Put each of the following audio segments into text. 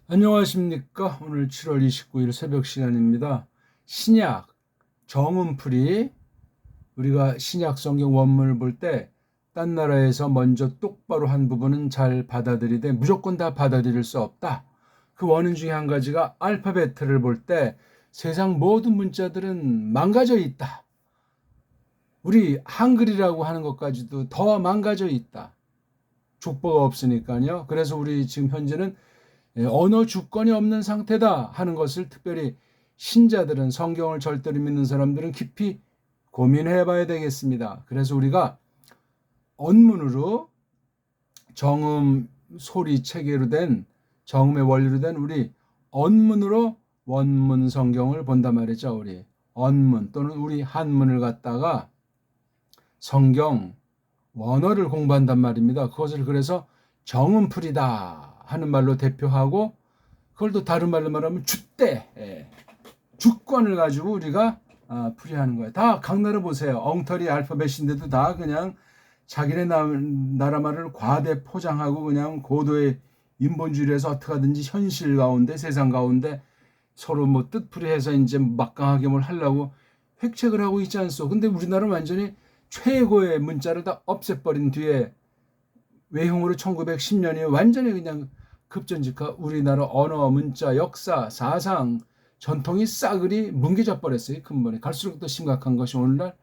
안녕하십니까. 오늘 7월 29일 새벽 시간입니다. 신약 정음풀이, 우리가 신약 성경 원문을 볼 때 딴 나라에서 먼저 똑바로 한 부분은 잘 받아들이되 무조건 다 받아들일 수 없다. 그 원인 중에 한 가지가 알파벳을 볼 때 세상 모든 문자들은 망가져 있다. 우리 한글이라고 하는 것까지도 더 망가져 있다. 족보가 없으니까요. 그래서 우리 지금 현재는 언어 주권이 없는 상태다 하는 것을 특별히 신자들은, 성경을 절대로 믿는 사람들은 깊이 고민해 봐야 되겠습니다. 그래서 우리가 언문으로 정음 소리 체계로 된, 정음의 원리로 된 우리 언문으로 원문 성경을 본단 말이죠. 우리 언문 또는 우리 한문을 갖다가 성경 원어를 공부한단 말입니다. 그것을 그래서 정음풀이다 하는 말로 대표하고, 그걸 또 다른 말로 말하면 주대, 주권을 가지고 우리가 풀이하는 거예요. 다 각 나라 보세요. 엉터리 알파벳인데도 다 그냥 자기네 나라 말을 과대 포장하고 그냥 고도의 인본주의에서 어떻게 하든지 현실 가운데, 세상 가운데 서로 뭐 뜻풀이해서 이제 막강하게 뭘 하려고 획책을 하고 있지 않소. 근데 우리나라는 완전히 최고의 문자를 다 없애버린 뒤에 외형으로 1910년이 완전히 그냥 급전직하 우리나라 언어, 문자, 역사, 사상, 전통이 싸그리 뭉개져 버렸어요. 근본에. 갈수록 더 심각한 것이 오늘날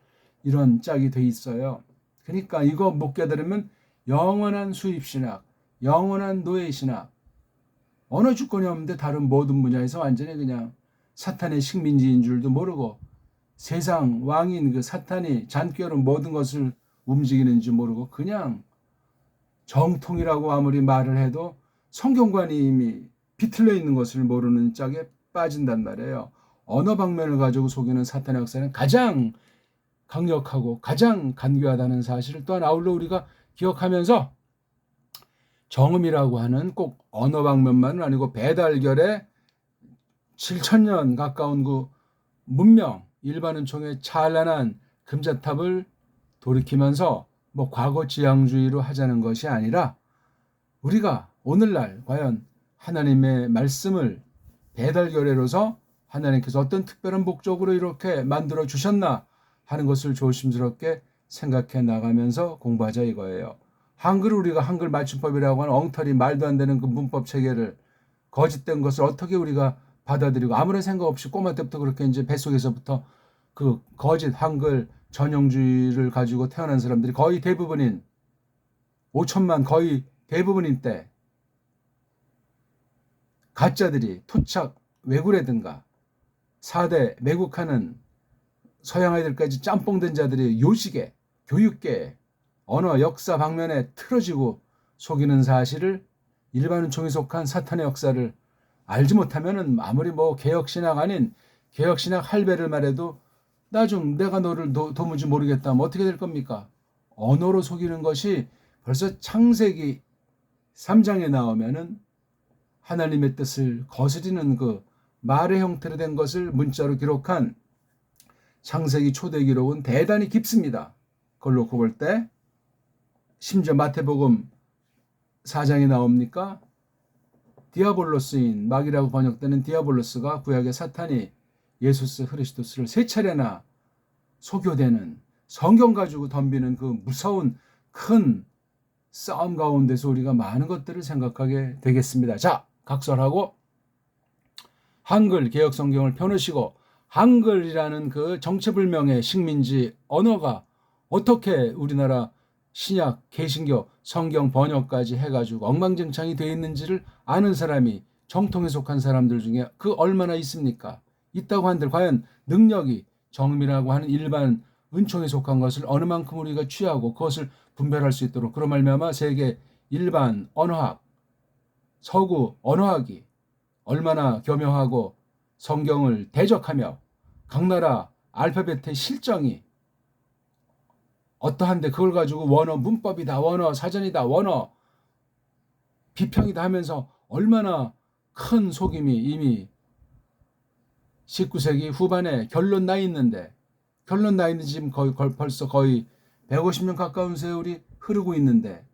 이런 짝이 돼 있어요. 그러니까 이거 못 깨달으면 영원한 수입신학, 영원한 노예신학, 언어 주권이 없는데 다른 모든 분야에서 완전히 그냥 사탄의 식민지인 줄도 모르고, 세상 왕인 그 사탄이 잔꾀로 모든 것을 움직이는지 모르고 그냥 정통이라고 아무리 말을 해도 성경관이 이미 비틀려 있는 것을 모르는 짝에 빠진단 말이에요. 언어 방면을 가지고 속이는 사탄의 역사는 가장 강력하고 가장 간교하다는 사실을 또한 아울러 우리가 기억하면서, 정음이라고 하는 꼭 언어 방면만은 아니고 배달결의 7,000년 가까운 그 문명, 일반 은총의 찬란한 금자탑을 돌이키면서 뭐 과거 지향주의로 하자는 것이 아니라, 우리가 오늘날 과연 하나님의 말씀을 배달결례로서 하나님께서 어떤 특별한 목적으로 이렇게 만들어 주셨나 하는 것을 조심스럽게 생각해 나가면서 공부하자 이거예요. 한글을 우리가 한글 맞춤법이라고 하는 엉터리 말도 안 되는 그 문법 체계를, 거짓된 것을 어떻게 우리가 받아들이고, 아무런 생각 없이 꼬마 때부터 그렇게 이제 뱃속에서부터 그 거짓 한글 전형주의를 가지고 태어난 사람들이 거의 대부분인 5천만, 거의 대부분인 때 가짜들이 토착 왜구라든가 4대 매국하는 서양 아이들까지 짬뽕된 자들이 요식에, 교육계, 언어, 역사 방면에 틀어지고 속이는 사실을, 일반 은총에 속한 사탄의 역사를 알지 못하면은 아무리 뭐 개혁신학 아닌 개혁신학 할배를 말해도 나중 내가 너를 도무지 모르겠다면 어떻게 될 겁니까? 언어로 속이는 것이 벌써 창세기 3장에 나오면은 하나님의 뜻을 거스리는 그 말의 형태로 된 것을 문자로 기록한 창세기 초대 기록은 대단히 깊습니다. 그걸 놓고 볼 때 심지어 마태복음 4장에 나옵니까? 디아볼로스인, 마귀라고 번역되는 디아볼로스가 구약의 사탄이 예수스 그리스도스를 3차례나 소교되는, 성경 가지고 덤비는 그 무서운 큰 싸움 가운데서 우리가 많은 것들을 생각하게 되겠습니다. 자, 각설하고 한글 개혁 성경을 펴놓으시고, 한글이라는 그 정체불명의 식민지 언어가 어떻게 우리나라 신약, 개신교, 성경 번역까지 해가지고 엉망진창이 되어 있는지를 아는 사람이 정통에 속한 사람들 중에 그 얼마나 있습니까? 있다고 한들 과연 능력이 정음이라고 하는 일반 은총에 속한 것을 어느 만큼 우리가 취하고 그것을 분별할 수 있도록, 그런 말미암아 세계 일반 언어학, 서구 언어학이 얼마나 교묘하고 성경을 대적하며 각 나라 알파벳의 실정이 어떠한데 그걸 가지고 원어 문법이다, 원어 사전이다, 원어 비평이다 하면서 얼마나 큰 속임이 이미 19세기 후반에 결론 나 있는데, 결론 나 있는 지금 벌써 거의 150년 가까운 세월이 흐르고 있는데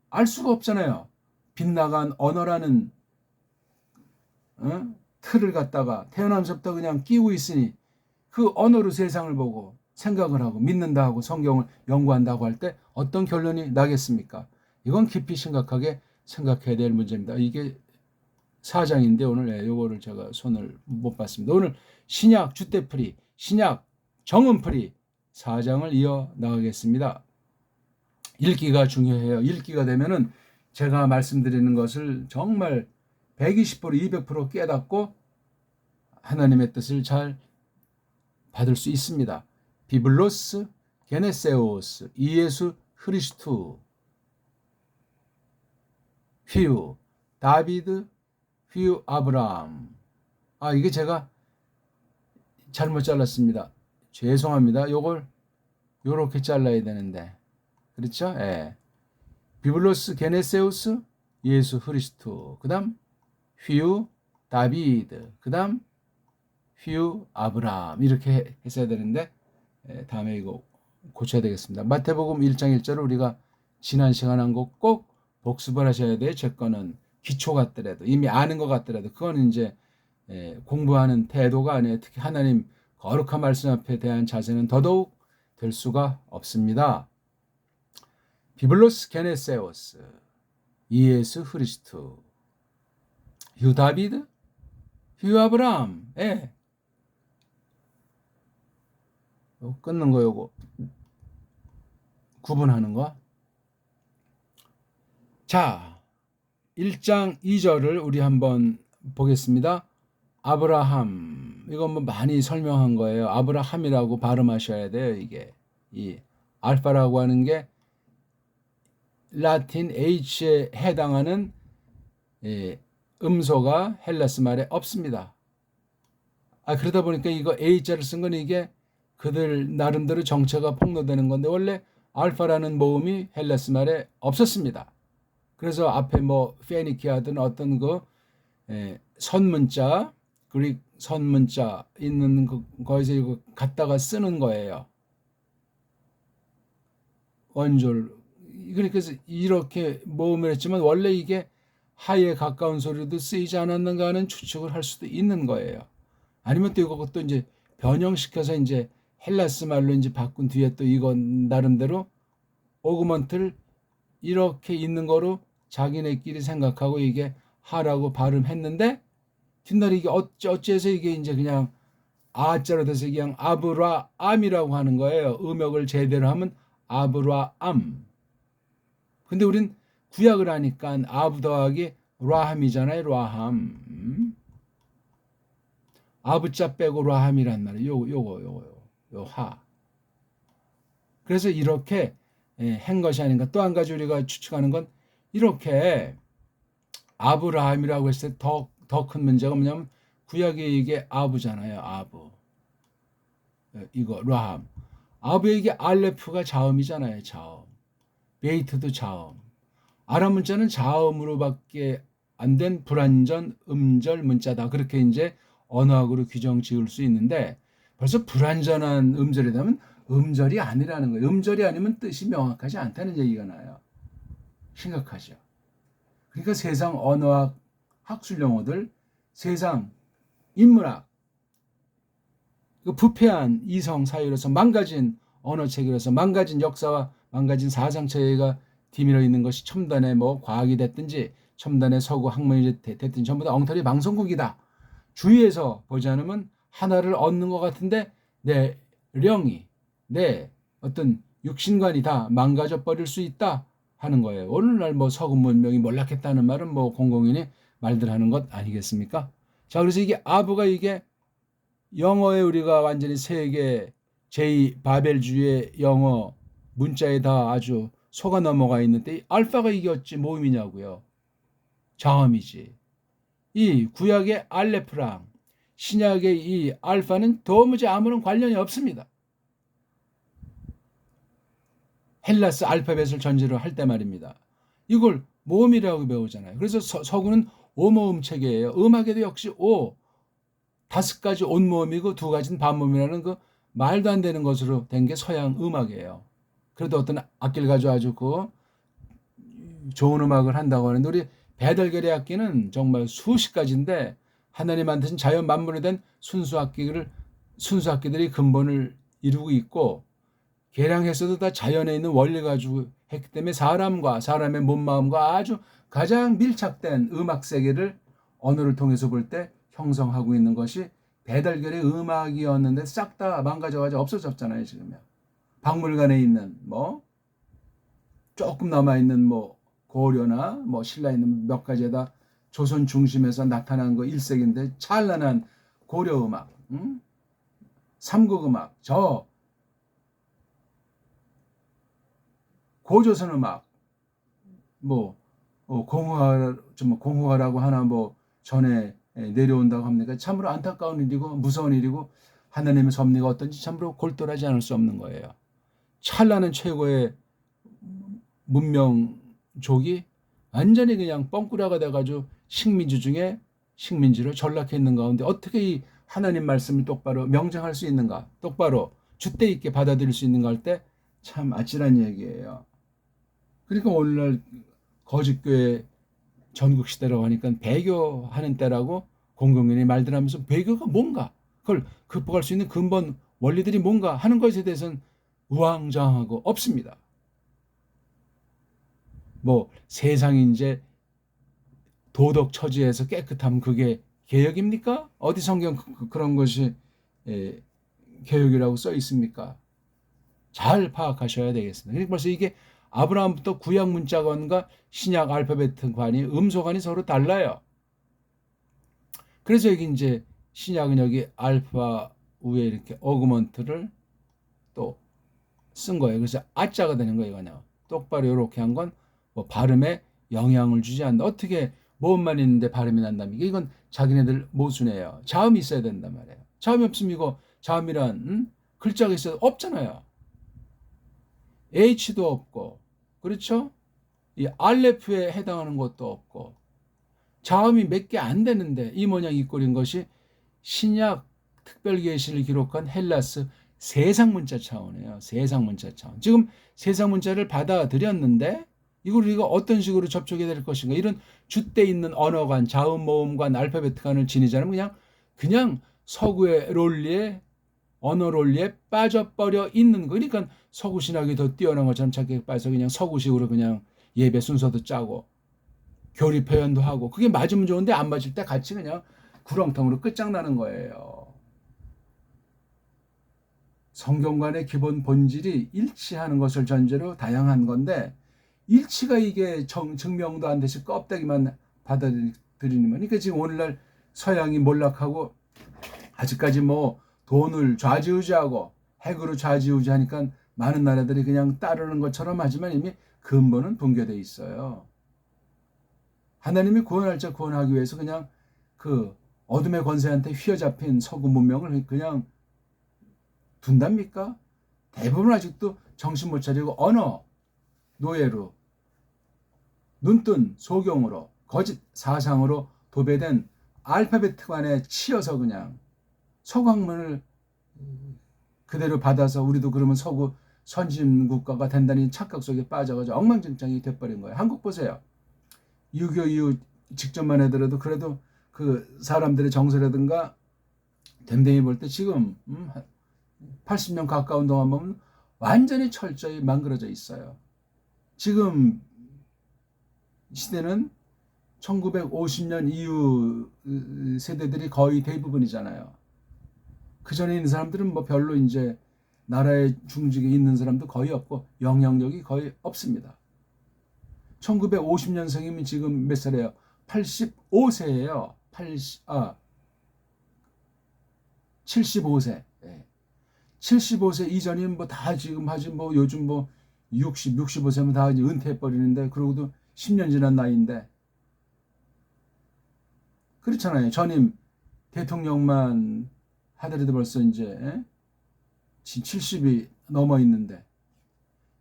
알 수가 없잖아요. 빗나간 언어라는 틀을 갖다가 태어나면서부터 그냥 끼고 있으니 그 언어로 세상을 보고 생각을 하고 믿는다 하고 성경을 연구한다고 할 때 어떤 결론이 나겠습니까? 이건 깊이 심각하게 생각해야 될 문제입니다. 이게 4장인데 오늘 요거를 제가 손을 못 봤습니다. 오늘 신약 주대풀이, 신약 정음풀이 4장을 이어 나가겠습니다. 읽기가 중요해요. 읽기가 되면은 제가 말씀드리는 것을 정말 120% 200% 깨닫고 하나님의 뜻을 잘 받을 수 있습니다. 비블로스, 게네세오스, 이예수 크리스투, 휘우, 다비드, 휘우 아브라함. 이게 제가 잘못 잘랐습니다. 죄송합니다. 요걸 요렇게 잘라야 되는데. 그렇죠? 예. 비블로스, 게네세우스, 예수 크리스투. 그다음 휘우 다비드. 그다음 휘우 아브라함. 이렇게 했어야 되는데 다음에 이거 고쳐야 되겠습니다. 마태복음 1장 1절을 우리가 지난 시간 한 거 꼭 복습을 하셔야 돼요. 제 거는 기초 같더라도 이미 아는 것 같더라도 그건 이제 공부하는 태도가 아니에요. 특히 하나님 거룩한 말씀 앞에 대한 자세는 더더욱 될 수가 없습니다. 비블로스 게네세오스, 이예수 크리스투, 휴 다비드, 휴 아브라함. 끊는 거 요거 구분하는 거. 자, 1장 2절을 우리 한번 보겠습니다. 아브라함. 이건 뭐 많이 설명한 거예요. 아브라함이라고 발음하셔야 돼요. 이게 이 알파라고 하는 게 라틴 H에 해당하는 음소가 헬라스 말에 없습니다. 그러다 보니까 이거 H자를 쓴 건 이게 그들 나름대로 정체가 폭로되는 건데 원래 알파라는 모음이 헬라스 말에 없었습니다. 그래서 앞에 뭐 페니키아든 어떤 그 선문자, 그릭 선문자 있는 거기서 이거 갖다가 쓰는 거예요. 원졸. 그러니까 이렇게 모음을 했지만 원래 이게 하에 가까운 소리도 쓰이지 않았는가 하는 추측을 할 수도 있는 거예요. 아니면 또 이것도 이제 변형시켜서 이제 헬라스 말로 이제 바꾼 뒤에 또 이건 나름대로 오그먼트를 이렇게 있는 거로 자기네끼리 생각하고 이게 하라고 발음했는데 뒷날이 이게 어째서 이게 이제 그냥 아자로 돼서 그냥 아브라암이라고 하는 거예요. 음역을 제대로 하면 아브라암. 근데 우린 구약을 하니까 아브 더하기 라함이잖아요. 라함. 아브자 빼고 라함이란 말이에요. 요 하. 그래서 이렇게 한 것이 아닌가. 또 한 가지 우리가 추측하는 건 이렇게 아브라함이라고 했을 때 더 큰 문제가 뭐냐면 구약에 이게 아브잖아요. 아브. 이거 라함. 아브에 이게 알레프가 자음이잖아요. 자음. 베이트도 자음. 아람 문자는 자음으로밖에 안 된 불완전 음절 문자다. 그렇게 이제 언어학으로 규정 지을 수 있는데 벌써 불완전한 음절이라면 음절이 아니라는 거예요. 음절이 아니면 뜻이 명확하지 않다는 얘기가 나요. 심각하죠. 그러니까 세상 언어학 학술 용어들, 세상 인문학, 부패한 이성 사회로서 망가진 언어 체계로서 망가진 역사와 망가진 사상 체계가 뒤밀어 있는 것이 첨단의 뭐 과학이 됐든지 첨단의 서구 학문이 됐든지 전부 다 엉터리 방송국이다. 주위에서 보지 않으면 하나를 얻는 것 같은데 내 령이 내 어떤 육신관이 다 망가져 버릴 수 있다 하는 거예요. 오늘날 뭐 서구 문명이 몰락했다는 말은 뭐 공공연히 말들 하는 것 아니겠습니까? 자, 그래서 이게 아부가 이게 영어에 우리가 완전히 세계 제2바벨주의 영어 문자에 다 아주 속아 넘어가 있는데 이 알파가 이게 어찌 모음이냐고요. 자음이지. 이 구약의 알레프랑 신약의 이 알파는 도무지 아무런 관련이 없습니다. 헬라스 알파벳을 전제로 할 때 말입니다. 이걸 모음이라고 배우잖아요. 그래서 서구는 오모음 체계예요. 음악에도 역시 오, 5가지 온모음이고 2가지는 반모음이라는 그 말도 안 되는 것으로 된 게 서양 음악이에요. 그래도 어떤 악기를 가지고 아주 그 좋은 음악을 한다고 하는데 우리 배달결의 악기는 정말 수십 가지인데 하나님 만드신 자연 만물에 대한 순수악기들이 근본을 이루고 있고, 계량해서도 다 자연에 있는 원리 가지고 했기 때문에 사람과 사람의 몸 마음과 아주 가장 밀착된 음악 세계를 언어를 통해서 볼 때 형성하고 있는 것이 배달결의 음악이었는데 싹 다 망가져가지고 없어졌잖아요. 지금요. 박물관에 있는 뭐 조금 남아있는 뭐 고려나 뭐 신라에 있는 몇 가지에다 조선 중심에서 나타난 거 일색인데 찬란한 고려 음악, 삼국 음악, 저 고조선 음악, 뭐 공허라고 하나 뭐 전에 내려온다고 합니까? 참으로 안타까운 일이고 무서운 일이고, 하나님의 섭리가 어떤지 참으로 골똘하지 않을 수 없는 거예요. 찬란한 최고의 문명족이 완전히 그냥 뻥꾸라가 돼가지고 식민지 중에 식민지로 전락해 있는 가운데 어떻게 이 하나님 말씀을 똑바로 명정할 수 있는가, 똑바로 줏대 있게 받아들일 수 있는가 할 때 참 아찔한 얘기예요. 그러니까 오늘날 거짓교회 전국시대라고 하니까 배교하는 때라고 공공연히 말들 하면서 배교가 뭔가, 그걸 극복할 수 있는 근본 원리들이 뭔가 하는 것에 대해서는 우왕좌왕하고 없습니다. 뭐 세상이 이제 도덕 처지에서 깨끗함, 그게 개혁입니까? 어디 성경 그런 것이 개혁이라고 써 있습니까? 잘 파악하셔야 되겠습니다. 그러니까 벌써 이게 아브라함부터 구약 문자관과 신약 알파벳관이 음소관이 서로 달라요. 그래서 여기 이제 신약은 여기 알파 위에 이렇게 어그먼트를 또 쓴 거예요. 그래서 아자가 되는 거예요. 그냥 똑바로 이렇게 한 건 뭐 발음에 영향을 주지 않는다. 어떻게 모음만 있는데 발음이 난답니까? 이건 자기네들 모순이에요. 자음이 있어야 된단 말이에요. 자음이 없으면 이거 자음이란 글자가 있어도 없잖아요. H도 없고, 그렇죠? 이 알레프에 해당하는 것도 없고, 자음이 몇 개 안 되는데 이 모양 이 꼴인 것이 신약 특별계시를 기록한 헬라스 세상문자 차원이에요. 세상문자 차원. 지금 세상문자를 받아들였는데 이걸 우리가 어떤 식으로 접촉해야 될 것인가, 이런 줏대 있는 언어관, 자음, 모음관, 알파벳관을 지니자면 그냥 서구의 론리에, 언어 론리에 빠져버려 있는 거. 그러니까 서구 신학이 더 뛰어난 것처럼 자기가 빠져서 그냥 서구식으로 그냥 예배 순서도 짜고 교리 표현도 하고, 그게 맞으면 좋은데 안 맞을 때 같이 그냥 구렁텅으로 끝장나는 거예요. 성경관의 기본 본질이 일치하는 것을 전제로 다양한 건데, 일치가 이게 증명도 안 되시 껍데기만 받아들이는 거니까. 그러니까 지금 오늘날 서양이 몰락하고 아직까지 뭐 돈을 좌지우지하고 핵으로 좌지우지하니까 많은 나라들이 그냥 따르는 것처럼 하지만 이미 근본은 붕괴되어 있어요. 하나님이 구원할 자 구원하기 위해서 그냥 그 어둠의 권세한테 휘어잡힌 서구 문명을 그냥 둔답니까? 대부분 아직도 정신 못 차리고 언어 노예로, 눈뜬 소경으로, 거짓 사상으로 도배된 알파벳관에 치여서 그냥 서구학문을 그대로 받아서 우리도 그러면 서구 선진국가가 된다는 착각 속에 빠져가지고 엉망진창이 돼버린 거예요. 한국 보세요. 6.25 이후 직전만 하더라도 그래도 그 사람들의 정서라든가 댐댐이 볼 때 지금 80년 가까운 동안 보면 완전히 철저히 망그러져 있어요. 지금 시대는 1950년 이후 세대들이 거의 대부분이잖아요. 그 전에 있는 사람들은 뭐 별로 이제 나라의 중직에 있는 사람도 거의 없고 영향력이 거의 없습니다. 1950년생이면 지금 몇 살이에요? 85세예요. 75세. 75세 이전이면 뭐 다 지금 하지, 뭐 요즘 뭐 65세면 다 이제 은퇴해버리는데, 그러고도 10년 지난 나이인데. 그렇잖아요. 전임 대통령만 하더라도 벌써 이제 70이 넘어 있는데,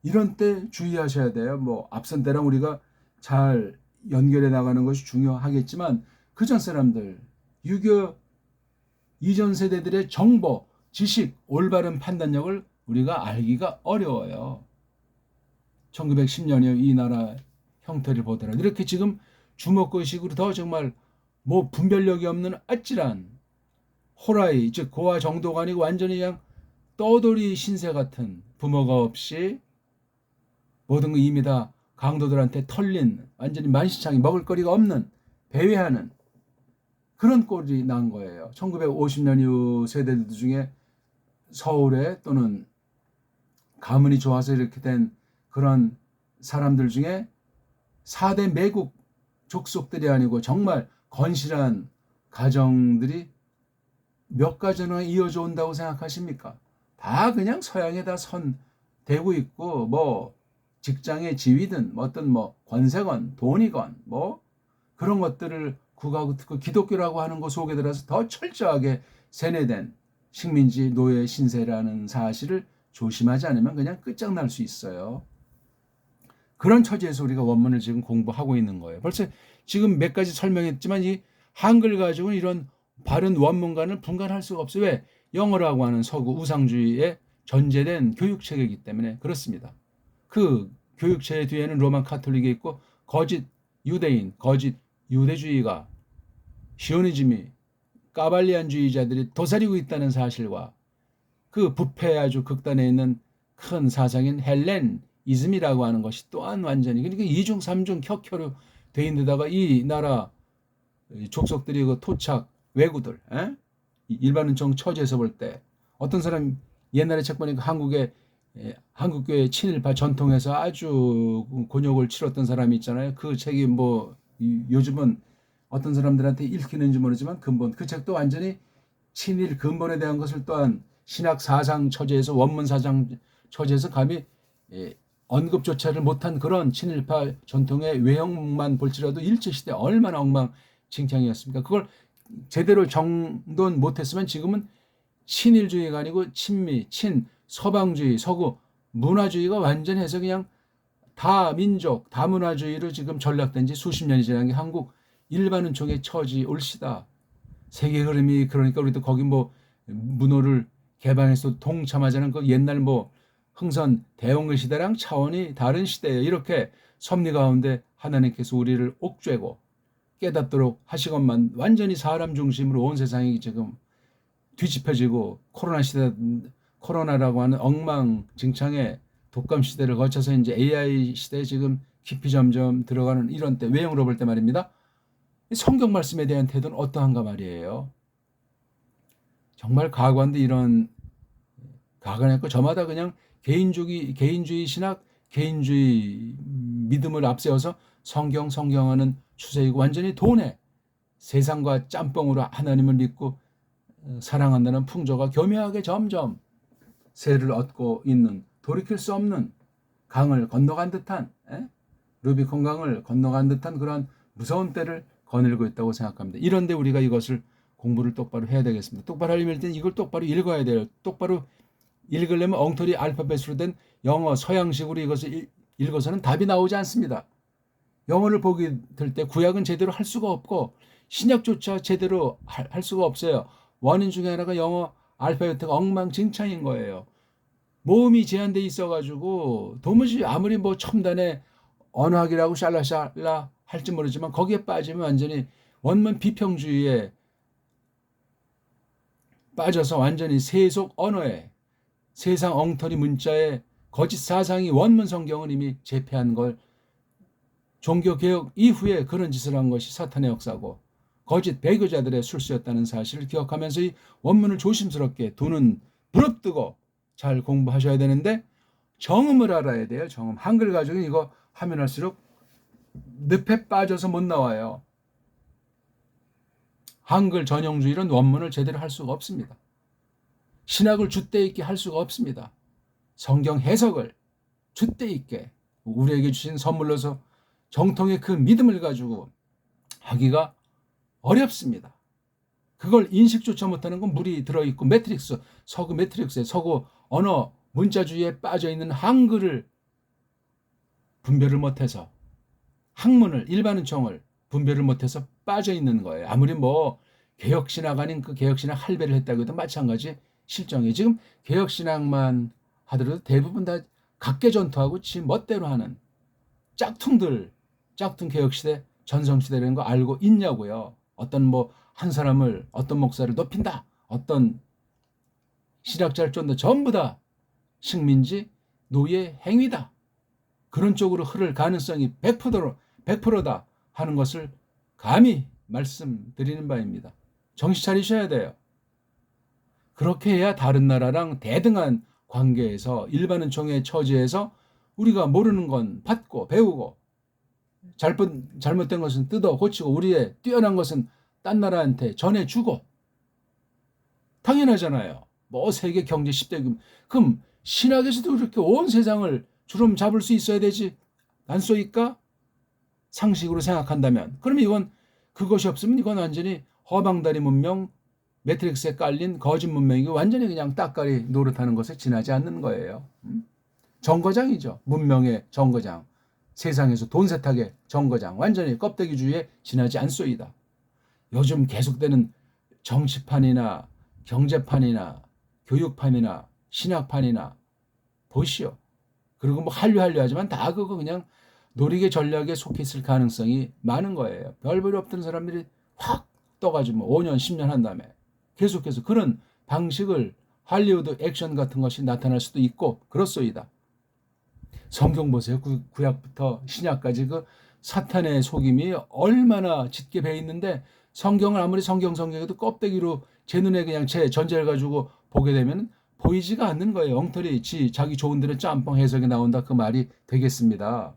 이런 때 주의하셔야 돼요. 뭐 앞선 때랑 우리가 잘 연결해 나가는 것이 중요하겠지만, 그전 사람들 6.25 이전 세대들의 정보, 지식, 올바른 판단력을 우리가 알기가 어려워요. 1910년에 이 나라 형태를 보더라도 이렇게 지금 주먹구식으로 더 정말 뭐 분별력이 없는 아찔한 호라이, 즉 고아 정도가 아니고 완전히 그냥 떠돌이 신세 같은, 부모가 없이 모든 거 이미 다 강도들한테 털린, 완전히 만시창이 먹을 거리가 없는, 배회하는 그런 꼴이 난 거예요. 1950년 이후 세대들 중에 서울에 또는 가문이 좋아서 이렇게 된 그런 사람들 중에 4대 매국 족속들이 아니고 정말 건실한 가정들이 몇 가지나 이어져 온다고 생각하십니까? 다 그냥 서양에다 선 대고 있고, 뭐 직장의 지위든 어떤 뭐 권세건 돈이건 뭐 그런 것들을 그 기독교라고 하는 것 속에 들어서 더 철저하게 세뇌된 식민지 노예 신세라는 사실을 조심하지 않으면 그냥 끝장날 수 있어요. 그런 처지에서 우리가 원문을 지금 공부하고 있는 거예요. 벌써 지금 몇 가지 설명했지만 이 한글 가지고는 이런 바른 원문관을 분간할 수가 없어요. 왜? 영어라고 하는 서구 우상주의에 전제된 교육체계이기 때문에 그렇습니다. 그 교육체계 뒤에는 로만 카톨릭이 있고 거짓 유대인, 거짓 유대주의가 시오니즘이 까발리안주의자들이 도사리고 있다는 사실과 그 부패 아주 극단에 있는 큰 사상인 헬렌이즘이라고 하는 것이 또한 완전히 그러니까 이중 삼중 켜켜로 돼 있는 데다가 이 나라 족속들이 그 토착 왜구들 일반은총 처지에서 볼 때 어떤 사람 옛날에 책 보니까 한국교회 친일파 전통에서 아주 곤욕을 치렀던 사람이 있잖아요. 그 책이 뭐 요즘은 어떤 사람들한테 읽히는지 모르지만 근본 그 책도 완전히 친일 근본에 대한 것을 또한 신학 사상 처지에서 원문 사상 처지에서 감히 언급조차를 못한 그런 친일파 전통의 외형만 볼지라도 일제시대 얼마나 엉망진창이었습니까? 그걸 제대로 정돈 못했으면 지금은 친일주의가 아니고 친미, 친, 서방주의, 서구 문화주의가 완전히 해서 그냥 다민족, 다문화주의로 지금 전락된 지 수십 년이 지난 게 한국 일반은총의 처지 올시다. 세계 흐름이 그러니까 우리도 거기 뭐 문호를 개방해서 동참하자는 그 옛날 뭐 흥선 대원글 시대랑 차원이 다른 시대에 이렇게 섭리 가운데 하나님께서 우리를 옥죄고 깨닫도록 하시건만 완전히 사람 중심으로 온 세상이 지금 뒤집혀지고 코로나 시대 코로나라고 하는 엉망진창의 독감 시대를 거쳐서 이제 AI 시대에 지금 깊이 점점 들어가는 이런 때 외형으로 볼 때 말입니다. 성경 말씀에 대한 태도는 어떠한가 말이에요. 정말 가관도 이런 가관했고 저마다 그냥 개인주의 신학, 개인주의 믿음을 앞세워서 성경하는 추세이고 완전히 돈에 세상과 짬뽕으로 하나님을 믿고 사랑한다는 풍조가 교묘하게 점점 세를 얻고 있는 돌이킬 수 없는 강을 건너간 듯한 루비콘 강을 건너간 듯한 그런 무서운 때를 거닐고 있다고 생각합니다. 이런데 우리가 이것을 공부를 똑바로 해야 되겠습니다. 똑바로 하려면 일단 이걸 똑바로 읽어야 돼요. 똑바로 읽으려면 엉터리 알파벳으로 된 영어 서양식으로 이것을 읽어서는 답이 나오지 않습니다. 영어를 보게 될 때 구약은 제대로 할 수가 없고 신약조차 제대로 할 수가 없어요. 원인 중에 하나가 영어 알파벳가 엉망진창인 거예요. 모음이 제한돼 있어가지고 도무지 아무리 뭐 첨단의 언어학이라고 샬라샬라 할지 모르지만 거기에 빠지면 완전히 원문 비평주의에 빠져서 완전히 세속 언어에 세상 엉터리 문자에 거짓 사상이 원문 성경은 이미 제패한 걸 종교개혁 이후에 그런 짓을 한 것이 사탄의 역사고 거짓 배교자들의 술수였다는 사실을 기억하면서 이 원문을 조심스럽게 두는 부릅뜨고 잘 공부하셔야 되는데 정음을 알아야 돼요. 정음. 한글 가지고 이거 하면 할수록 늪에 빠져서 못 나와요. 한글 전형주의는 원문을 제대로 할 수가 없습니다. 신학을 줏대 있게 할 수가 없습니다. 성경 해석을 줏대 있게 우리에게 주신 선물로서 정통의 그 믿음을 가지고 하기가 어렵습니다. 그걸 인식조차 못하는 건 물이 들어있고 서구 매트릭스에 서구 언어 문자주의에 빠져있는 한글을 분별을 못해서 학문을 일반은총을 분별을 못해서 빠져있는 거예요. 아무리 뭐 개혁신학 아닌 그 개혁신학 할배를 했다고 해도 마찬가지 실정이에요. 지금 개혁신학만 하더라도 대부분 다 각계전투하고 지 멋대로 하는 짝퉁 개혁시대 전성시대라는 거 알고 있냐고요. 어떤 뭐 한 사람을 어떤 목사를 높인다. 어떤 신학자를 쫀다. 전부 다 식민지 노예 행위다. 그런 쪽으로 흐를 가능성이 100%다 하는 것을 감히 말씀드리는 바입니다. 정신 차리셔야 돼요. 그렇게 해야 다른 나라랑 대등한 관계에서 일반 은총의 처지에서 우리가 모르는 건 받고 배우고 잘못된 것은 뜯어 고치고 우리의 뛰어난 것은 딴 나라한테 전해주고 당연하잖아요. 뭐 세계 경제 10대 그럼 신학에서도 이렇게 온 세상을 주름 잡을 수 있어야 되지 않소이까? 상식으로 생각한다면 그러면 이건 그것이 없으면 이건 완전히 허방다리 문명 매트릭스에 깔린 거짓 문명이 완전히 그냥 따까리 노릇하는 것에 지나지 않는 거예요. 정거장이죠. 문명의 정거장. 세상에서 돈 세탁의 정거장. 완전히 껍데기주의에 지나지 않소이다. 요즘 계속되는 정치판이나 경제판이나 교육판이나 신학판이나 보시오. 그리고 뭐 한류 하지만 다 그거 그냥 노리개 전략에 속해 있을 가능성이 많은 거예요. 별볼이 없던 사람들이 확 떠가지고 뭐 5년, 10년 한 다음에 계속해서 그런 방식을 할리우드 액션 같은 것이 나타날 수도 있고 그렇소이다. 성경 보세요. 구약부터 신약까지 그 사탄의 속임이 얼마나 짙게 배 있는데 성경을 아무리 성경해도 껍데기로 제 눈에 그냥 제 전제를 가지고 보게 되면 보이지가 않는 거예요. 엉터리 자기 좋은 대로 짬뽕 해석이 나온다 그 말이 되겠습니다.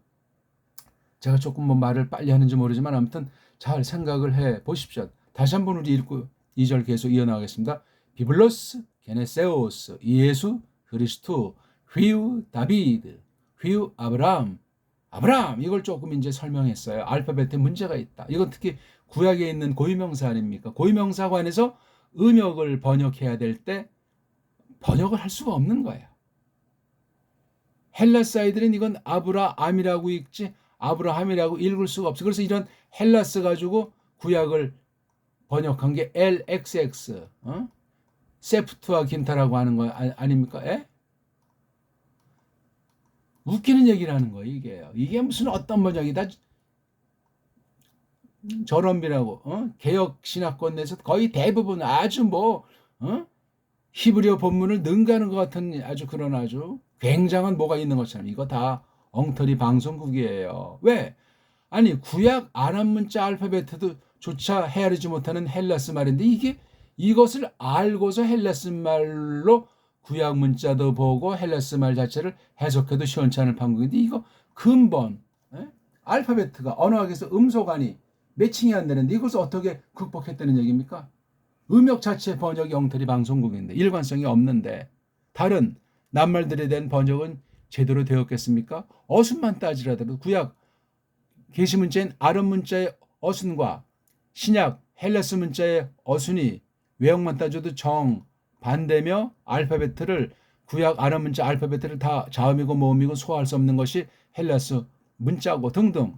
제가 조금 뭐 말을 빨리 하는지 모르지만 아무튼 잘 생각을 해 보십시오. 다시 한번 우리 읽고 2절 계속 이어나가겠습니다. 비블로스, 게네세오스, 예수, 그리스도, 휘우, 다비드, 휘우, 아브라함 이걸 조금 이제 설명했어요. 알파벳에 문제가 있다. 이건 특히 구약에 있는 고유명사 아닙니까? 고유명사 관해서 음역을 번역해야 될 때 번역을 할 수가 없는 거예요. 헬라사이들은 이건 아브라함이라고 읽지 아브라함이라고 읽을 수가 없어. 그래서 이런 헬라스 가지고 구약을 번역한 게 LXX, 세프트와 긴타라고 하는 거 아닙니까? 에? 웃기는 얘기를 하는 거예요, 이게요. 이게 무슨 어떤 번역이다. 저런비라고, 개혁 신학권 내에서 거의 대부분 아주 뭐, 히브리어 본문을 능가하는 것 같은 아주 그런 아주 굉장한 뭐가 있는 것처럼 이거 다 엉터리 방송국이에요. 왜? 아니 구약 아람 문자 알파벳도 조차 헤아리지 못하는 헬라스 말인데 이것을 알고서 헬라스 말로 구약 문자도 보고 헬라스 말 자체를 해석해도 시원찮을 방법인데 이거 근본 알파벳가 언어학에서 음소간이 매칭이 안 되는데 이것을 어떻게 극복했다는 얘기입니까? 음역 자체 번역이 엉터리 방송국인데 일관성이 없는데 다른 낱말들에 대한 번역은 제대로 되었겠습니까? 어순만 따지라도 구약 게시 문자인 아랍 문자의 어순과 신약 헬라스 문자의 어순이 외형만 따져도 정 반대며 알파벳을 구약 아랍 문자 알파벳을 다 자음이고 모음이고 소화할 수 없는 것이 헬라스 문자고 등등.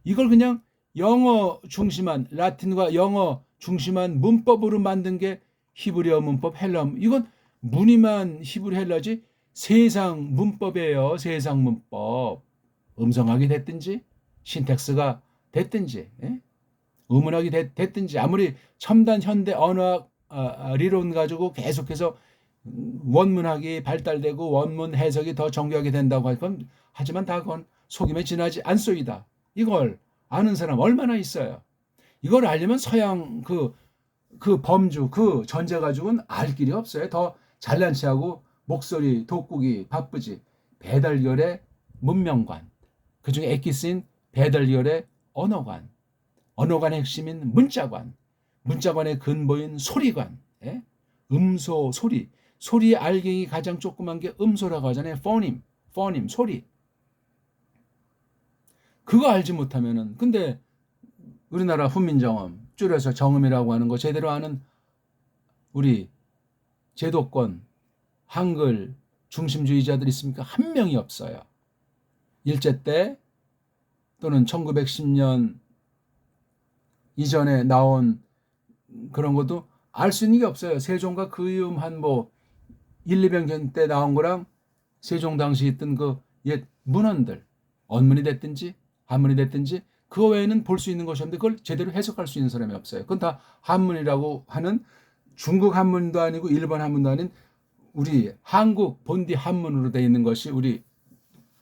이걸 그냥 영어 중심한 라틴과 영어 중심한 문법으로 만든 게 히브리어 문법 헬라 이건 무늬만 히브리 헬라지 세상 문법이에요. 세상 문법. 음성학이 됐든지 신텍스가 됐든지 의문학이 됐든지 아무리 첨단 현대 언어학理論 가지고 계속해서 원문학이 발달되고 원문 해석이 더 정교하게 된다고 하지만 다 그건 속임에 지나지 않소이다. 이걸 아는 사람 얼마나 있어요. 이걸 알려면 서양 그 범주 그 전제 가지고는 알 길이 없어요. 더 잘난 체하고 목소리 돋구기 바쁘지. 배달결의 문명관 그중에 엑기스인 배달결의 언어관 언어관의 핵심인 문자관 문자관의 근본인 소리관 음소 소리 소리의 알갱이 가장 조그만 게 음소라고 하잖아요. 포님 소리 그거 알지 못하면은 근데 우리나라 훈민정음 줄여서 정음이라고 하는 거 제대로 아는 우리 제도권 한글 중심주의자들 있습니까? 한 명이 없어요. 일제 때 또는 1910년 이전에 나온 그런 것도 알 수 있는 게 없어요. 세종과 그 이후 한 뭐 1, 200년 때 나온 거랑 세종 당시 있던 그 옛 문헌들 언문이 됐든지 한문이 됐든지 그거 외에는 볼 수 있는 것이 없는데 그걸 제대로 해석할 수 있는 사람이 없어요. 그건 다 한문이라고 하는 중국 한문도 아니고 일본 한문도 아닌 우리 한국 본디 한문으로 되어 있는 것이 우리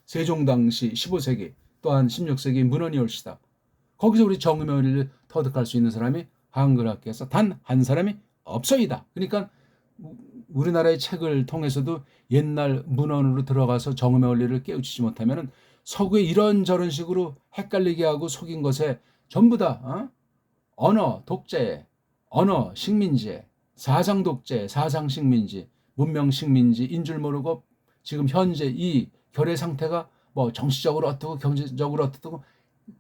세종당시 15세기 또한 16세기 문헌이 올시다. 거기서 우리 정음의 원리를 터득할 수 있는 사람이 한글학계에서 단 한 사람이 없어이다. 그러니까 우리나라의 책을 통해서도 옛날 문헌으로 들어가서 정음의 원리를 깨우치지 못하면 서구에 이런저런 식으로 헷갈리게 하고 속인 것에 전부 다 언어 독재, 언어 식민지, 사상 독재, 사상 식민지, 문명 식민지인 줄 모르고 지금 현재 이 결의 상태가 뭐 정치적으로 어떻고 경제적으로 어떻고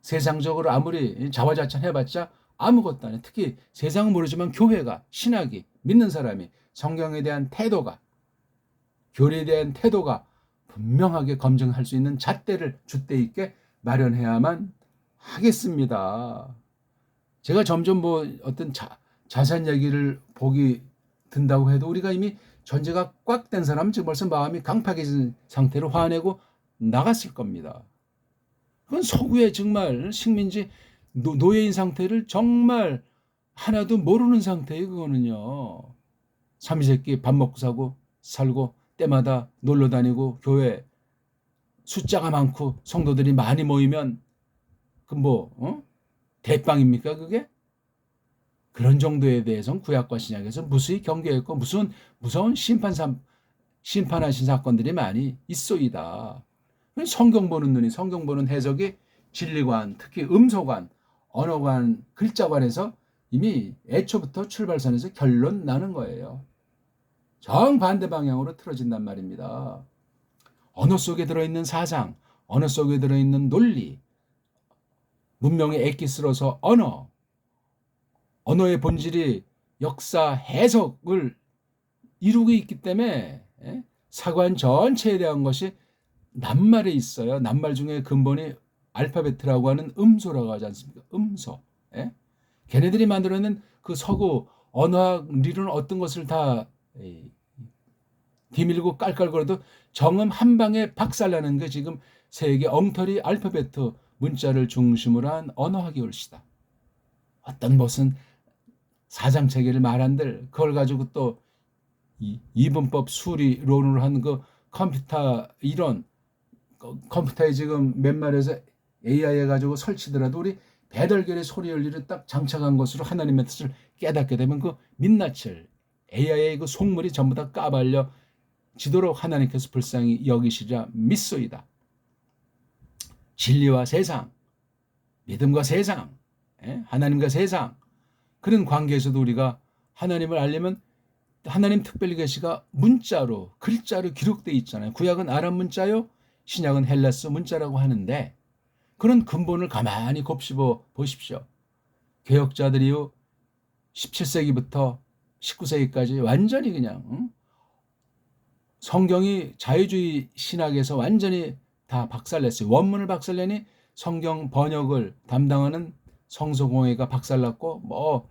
세상적으로 아무리 자화자찬해봤자 아무것도 아니에요. 특히 세상은 모르지만 교회가, 신학이, 믿는 사람이 성경에 대한 태도가, 교리에 대한 태도가 분명하게 검증할 수 있는 잣대를 줏대 있게 마련해야만 하겠습니다. 제가 점점 뭐 어떤 자산 얘기를 보기 든다고 해도 우리가 이미 전제가 꽉 된 사람은 지금 벌써 마음이 강팍해진 상태로 화내고 나갔을 겁니다. 그건 서구의 정말 식민지 노예인 상태를 정말 하나도 모르는 상태예요. 그거는요. 삼시세끼 밥 먹고 사고 살고 때마다 놀러 다니고 교회 숫자가 많고 성도들이 많이 모이면 그 대빵입니까 그게? 그런 정도에 대해서는 구약과 신약에서 무수히 경계했고 무서운 심판하신 사건들이 많이 있소이다. 성경 보는 눈이, 성경 보는 해석이 진리관, 특히 음소관, 언어관, 글자관에서 이미 애초부터 출발선에서 결론 나는 거예요. 정반대 방향으로 틀어진단 말입니다. 언어 속에 들어있는 사상, 언어 속에 들어있는 논리, 문명의 엑기스로서 언어의 본질이 역사 해석을 이루고 있기 때문에 사관 전체에 대한 것이 낱말에 있어요. 낱말 중에 근본이 알파벳이라고 하는 음소라고 하지 않습니까? 음소. 걔네들이 만들어낸 그 서구 언어학 리는 어떤 것을 다 뒤밀고 깔깔거려도 정음 한 방에 박살나는 게 지금 세계 엉터리 알파벳 문자를 중심으로 한 언어학이 올시다. 어떤 무슨 사상체계를 말한들 그걸 가지고 또 이분법 수리론을 한 그 컴퓨터 이론 컴퓨터에 지금 몇 말에서 AI 해가지고 설치더라도 우리 배달결의 소리 연리를 딱 장착한 것으로 하나님의 뜻을 깨닫게 되면 그 민낯을 AI의 그 속물이 전부 다 까발려 지도록 하나님께서 불쌍히 여기시리라 믿소이다. 진리와 세상, 믿음과 세상, 하나님과 세상 그런 관계에서도 우리가 하나님을 알려면 하나님 특별 계시가 문자로 글자로 기록되어 있잖아요. 구약은 아람 문자요, 신약은 헬라스 문자라고 하는데 그런 근본을 가만히 곱씹어 보십시오. 개혁자들이요 17세기부터 19세기까지 완전히 그냥 성경이 자유주의 신학에서 완전히 다 박살냈어요. 원문을 박살내니 성경 번역을 담당하는 성서공회가 박살났고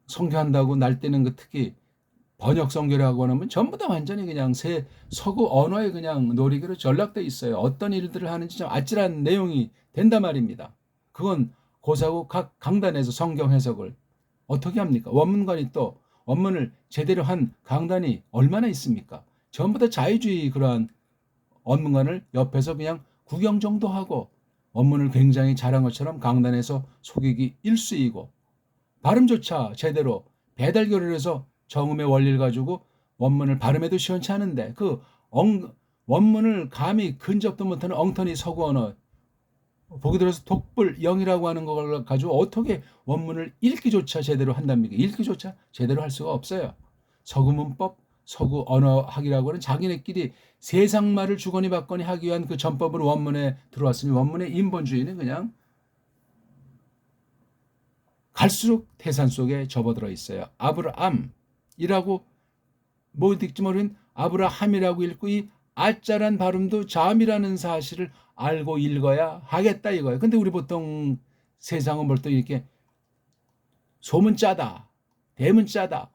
성교한다고 날뛰는 그 특히 번역 성교라고 하면 전부 다 완전히 그냥 서구 언어에 그냥 놀이기로 전락돼 있어요. 어떤 일들을 하는지 좀 아찔한 내용이 된단 말입니다. 그건 고사고 각 강단에서 성경 해석을 어떻게 합니까? 원문관이 또 원문을 제대로 한 강단이 얼마나 있습니까? 전부 다 자유주의 그러한 원문관을 옆에서 그냥 구경 정도 하고 원문을 굉장히 잘한 것처럼 강단에서 속이기 일쑤이고 발음조차 제대로 배달교를 해서 정음의 원리를 가지고 원문을 발음해도 시원치 않은데 그 원문을 감히 근접도 못하는 엉터리 서구 언어 보기 들어서 독불영이라고 하는 걸 가지고 어떻게 원문을 읽기조차 제대로 한답니까? 읽기조차 제대로 할 수가 없어요. 서구 문법, 서구 언어학이라고 하는 자기네끼리 세상말을 주거니 받거니 하기 위한 그 전법으로 원문에 들어왔으니 원문의 인본주의는 그냥 갈수록 태산 속에 접어들어 있어요. 아브라함이라고 뭐 읽지 모르는 아브라함이라고 읽고 이 아짜란 발음도 잠이라는 사실을 알고 읽어야 하겠다 이거예요. 근데 우리 보통 세상은 뭘 또 이렇게 소문자다, 대문자다,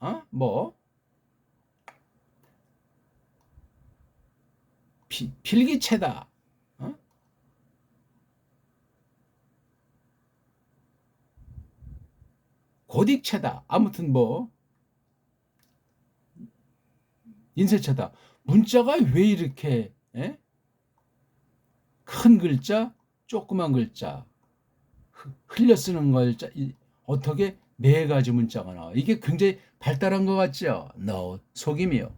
필기체다, 고딕체다. 아무튼 뭐 인쇄체다. 문자가 왜 이렇게 큰 글자, 조그만 글자, 흘려 쓰는 글자, 어떻게 네 가지 문자가 나와. 이게 굉장히 발달한 것 같죠? No, 속임이요.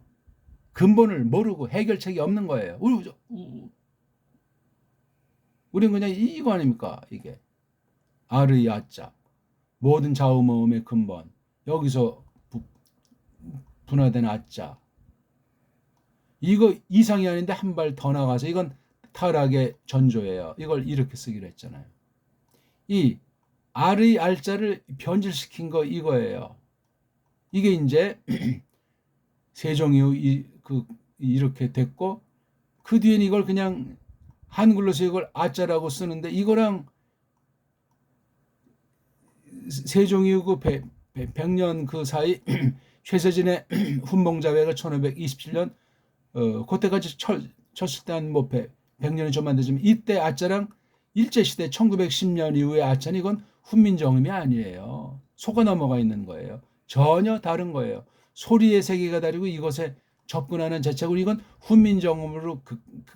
근본을 모르고 해결책이 없는 거예요. 우린 그냥 이거 아닙니까? 이게 아르이 아자, 모든 좌우모음의 근본, 여기서 분화된 아자, 이거 이상이 아닌데 한 발 더 나가서 이건 타락의 전조예요. 이걸 이렇게 쓰기로 했잖아요. 이 R의 R자를 변질시킨 거 이거예요. 이게 이제 세종 이후 이렇게 됐고, 그 뒤에는 이걸 그냥 한글로서 이걸 아자라고 쓰는데, 이거랑 세종 이후 그 100년 그 사이 최세진의 훈봉자회가 1527년 그때까지 쳤을 때 한 뭐 100년이 좀 안 되지만, 이때 아자랑 일제시대 1910년 이후의 아자는 이건 훈민정음이 아니에요. 속아 넘어가 있는 거예요. 전혀 다른 거예요. 소리의 세계가 다르고 이것에 접근하는 자체고, 이건 훈민정음으로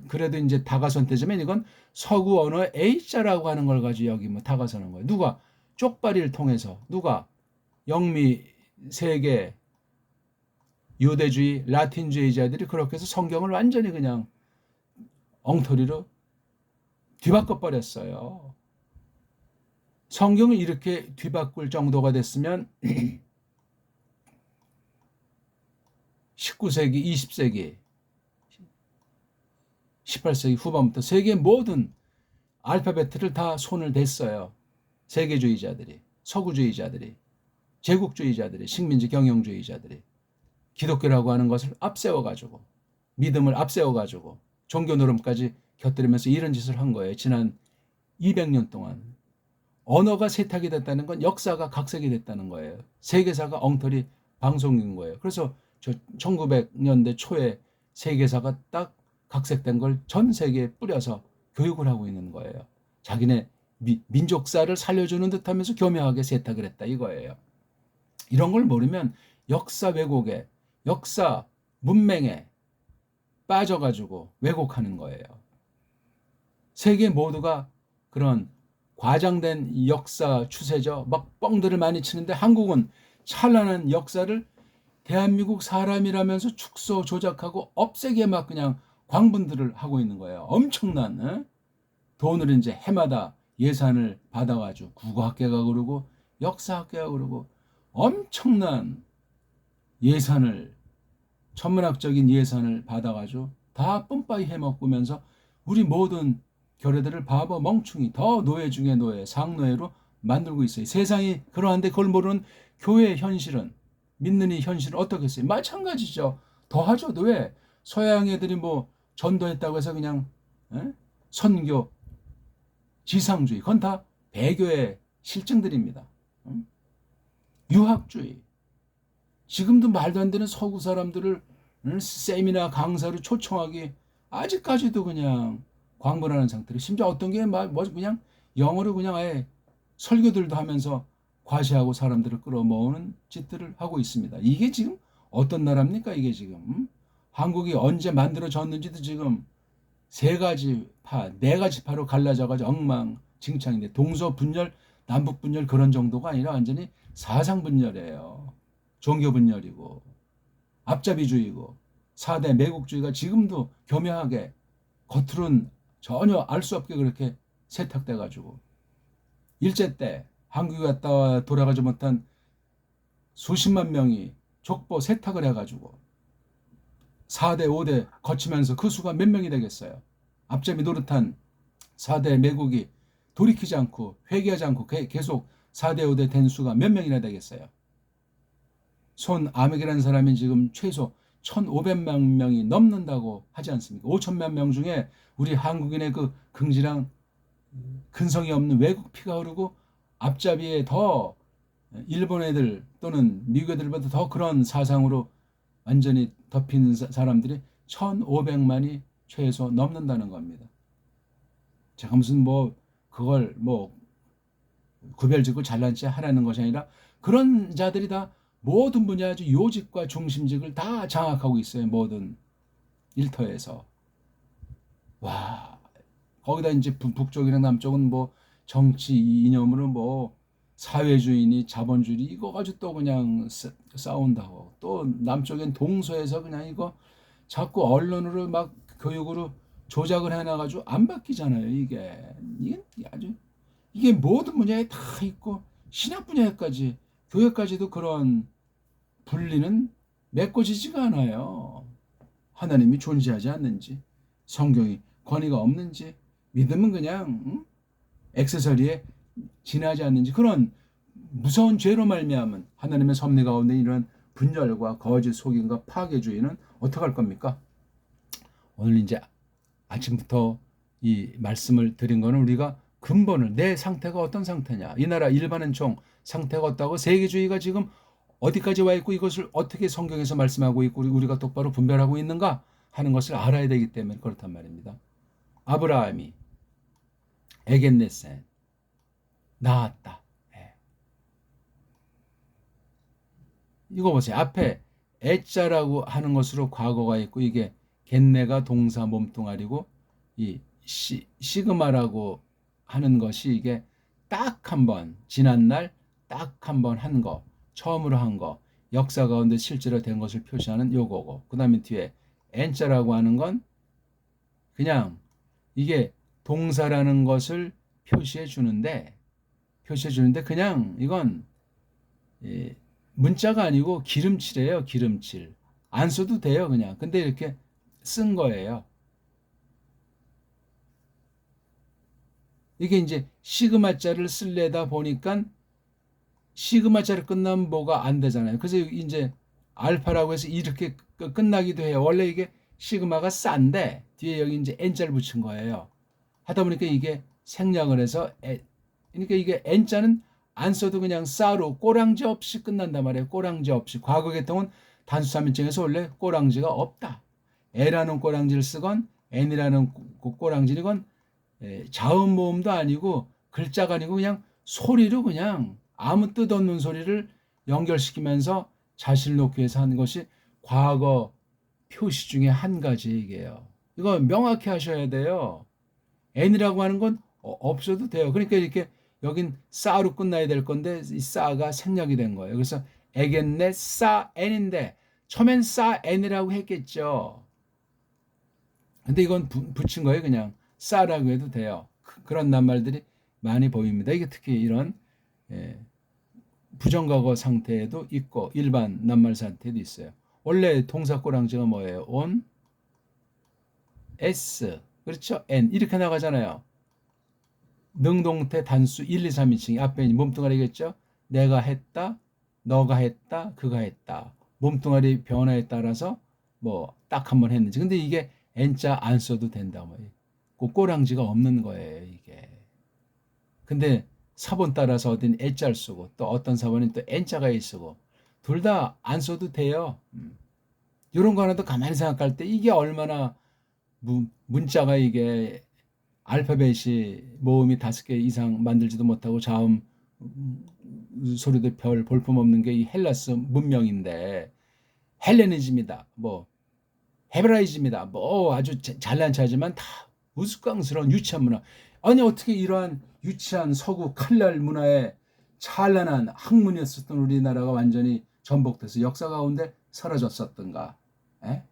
그래도 이제 다가선태지만, 이건 서구 언어 A자라고 하는 걸 가지고 여기 뭐 다가서는 거예요. 누가 쪽발이를 통해서, 누가 영미 세계 유대주의 라틴주의자들이 그렇게 해서 성경을 완전히 그냥 엉터리로 뒤바꿔 버렸어요. 성경을 이렇게 뒤바꿀 정도가 됐으면 19세기, 20세기, 18세기 후반부터 세계 모든 알파벳을 다 손을 댔어요. 세계주의자들이, 서구주의자들이, 제국주의자들이, 식민지 경영주의자들이 기독교라고 하는 것을 앞세워가지고, 믿음을 앞세워가지고 종교 노름까지 곁들이면서 이런 짓을 한 거예요. 지난 200년 동안. 언어가 세탁이 됐다는 건 역사가 각색이 됐다는 거예요. 세계사가 엉터리 방송인 거예요. 그래서 저 1900년대 초에 세계사가 딱 각색된 걸 전 세계에 뿌려서 교육을 하고 있는 거예요. 자기네 민족사를 살려주는 듯하면서 교묘하게 세탁을 했다 이거예요. 이런 걸 모르면 역사 왜곡에, 역사 문맹에 빠져가지고 왜곡하는 거예요. 세계 모두가 그런 과장된 역사 추세죠. 막 뻥들을 많이 치는데, 한국은 찬란한 역사를 대한민국 사람이라면서 축소 조작하고 없애기에 막 그냥 광분들을 하고 있는 거예요. 엄청난 돈을 이제 해마다 예산을 받아가지고 국어학계가 그러고 역사학계가 그러고 엄청난 예산을, 천문학적인 예산을 받아가지고 다 뿜빠이 해먹으면서 우리 모든 결의들을 바보 멍충이, 더 노예 중에 노예, 상노예로 만들고 있어요. 세상이 그러한데 그걸 모르는 교회의 현실은, 믿는 이 현실은 어떻게 했어요? 마찬가지죠. 더하죠. 왜? 서양 애들이 뭐 전도했다고 해서 그냥 선교, 지상주의, 그건 다 배교의 실증들입니다. 유학주의. 지금도 말도 안 되는 서구 사람들을 세미나 강사로 초청하기 아직까지도 그냥 광분하는 상태로, 심지어 어떤 게 그냥 영어로 그냥 아예 설교들도 하면서 과시하고 사람들을 끌어모으는 짓들을 하고 있습니다. 이게 지금 어떤 나라입니까? 이게 지금 한국이 언제 만들어졌는지도 지금 세 가지 파, 네 가지 파로 갈라져가지고 엉망진창인데, 동서분열, 남북분열 그런 정도가 아니라 완전히 사상분열이에요. 종교분열이고 앞잡이주의고 4대 매국주의가 지금도 교묘하게 겉으로는 전혀 알 수 없게 그렇게 세탁돼 가지고, 일제 때 한국에 갔다 돌아가지 못한 수십만 명이 족보 세탁을 해가지고 4대 5대 거치면서 그 수가 몇 명이 되겠어요. 앞잡이 노릇한 4대 매국이 돌이키지 않고 회개하지 않고 계속 4대 5대 된 수가 몇 명이나 되겠어요. 손 아멕이라는 사람이 지금 최소 1,500만 명이 넘는다고 하지 않습니까? 5천만 명 중에 우리 한국인의 그 긍지랑 근성이 없는 외국 피가 흐르고, 앞잡이에 더 일본 애들 또는 미국 애들보다 더 그런 사상으로 완전히 덮이는 사람들이 1,500만이 최소 넘는다는 겁니다. 제가 무슨 뭐 그걸 뭐 구별짓고 잘난 체 하라는 것이 아니라 그런 자들이 다 모든 분야 아주 요직과 중심직을 다 장악하고 있어요. 모든 일터에서. 와, 거기다 이제 북쪽이나 남쪽은 뭐 정치 이념으로 뭐 사회주의니 자본주의 이거 가지고 또 그냥 싸운다고. 또 남쪽엔 동서에서 그냥 이거 자꾸 언론으로 막 교육으로 조작을 해놔가지고 안 바뀌잖아요. 이게 아주 이게 모든 분야에 다 있고 신학 분야까지 교회까지도 그런 분리는 메꿔지지가 않아요. 하나님이 존재하지 않는지, 성경이 권위가 없는지, 믿음은 그냥 액세서리에 지나지 않는지 그런 무서운 죄로 말미암은 하나님의 섭리 가운데 이런 분열과 거짓 속임과 파괴주의는 어떻게 할 겁니까? 오늘 이제 아침부터 이 말씀을 드린 거는 우리가 근본을 내 상태가 어떤 상태냐, 이 나라 일반은 총 상태가 어떻다고 세계주의가 지금 어디까지 와 있고 이것을 어떻게 성경에서 말씀하고 있고 우리가 똑바로 분별하고 있는가 하는 것을 알아야 되기 때문에 그렇단 말입니다. 아브라함이 에겐네센 나았다. 예. 이거 보세요. 앞에 애자라고 하는 것으로 과거가 있고 이게 겟네가 동사 몸뚱아리고 이 시그마라고 하는 것이 이게 딱 한 번 지난날 딱 한 번 한 거 처음으로 한 거 역사 가운데 실제로 된 것을 표시하는 요거고 그 다음에 뒤에 n자라고 하는 건 그냥 이게 동사라는 것을 표시해 주는데 그냥 이건 문자가 아니고 기름칠이에요. 기름칠. 안 써도 돼요. 그냥. 근데 이렇게 쓴 거예요. 이게 이제 시그마자를 쓸래다 보니까 시그마자를 끝나면 뭐가 안 되잖아요. 그래서 이제 알파라고 해서 이렇게 끝나기도 해요. 원래 이게 시그마가 싼데 뒤에 여기 이제 n자를 붙인 거예요. 하다 보니까 이게 생략을 해서 그러니까 이게 n자는 안 써도 그냥 싸로 꼬랑지 없이 끝난단 말이에요. 꼬랑지 없이. 과거 계통은 단수 3인칭에서 원래 꼬랑지가 없다. L라는 꼬랑지를 쓰건 N이라는 꼬랑지는 건 자음 모음도 아니고 글자가 아니고 그냥 소리로 그냥 아무 뜻 없는 소리를 연결시키면서 자신을 놓기 위해서 하는 것이 과거 표시 중에 한 가지 이게요. 이거 명확히 하셔야 돼요. N이라고 하는 건 없어도 돼요. 그러니까 이렇게 여긴 싸로 끝나야 될 건데 이 싸가 생략이 된 거예요. 그래서 에겐네 싸 N인데 처음엔 싸 N이라고 했겠죠. 근데 이건 붙인 거예요. 그냥 싸라고 해도 돼요. 그런 낱말들이 많이 보입니다. 이게 특히 이런 부정과거 상태에도 있고 일반 낱말 상태에도 있어요. 원래 동사 꼬랑지가 뭐예요? on, s, 그렇죠? n 이렇게 나가잖아요. 능동태 단수 1, 2, 3인칭이 앞에 몸뚱아리겠죠? 내가 했다, 너가 했다, 그가 했다. 몸뚱아리 변화에 따라서 뭐 딱 한 번 했는지. 근데 이게 n자 안 써도 된다. 뭐. 꼬랑지가 없는 거예요, 이게. 근데 사본 따라서 어딘 N자를 쓰고 또 어떤 사본은 또 N자가 쓰고 둘 다 안 써도 돼요. 이런 거 하나도 가만히 생각할 때 이게 얼마나 문자가 이게 알파벳이 모음이 5개 이상 만들지도 못하고 자음 소리도 별 볼품 없는 게 이 헬라스 문명인데 헬레니즘이다. 뭐 헤브라이즘이다. 뭐 아주 잘난 체하지만 다 우스꽝스러운 유치한 문화. 아니 어떻게 이러한 유치한 서구 칼날 문화에 찬란한 학문이었었던 우리나라가 완전히 전복돼서 역사 가운데 사라졌었던가. 에?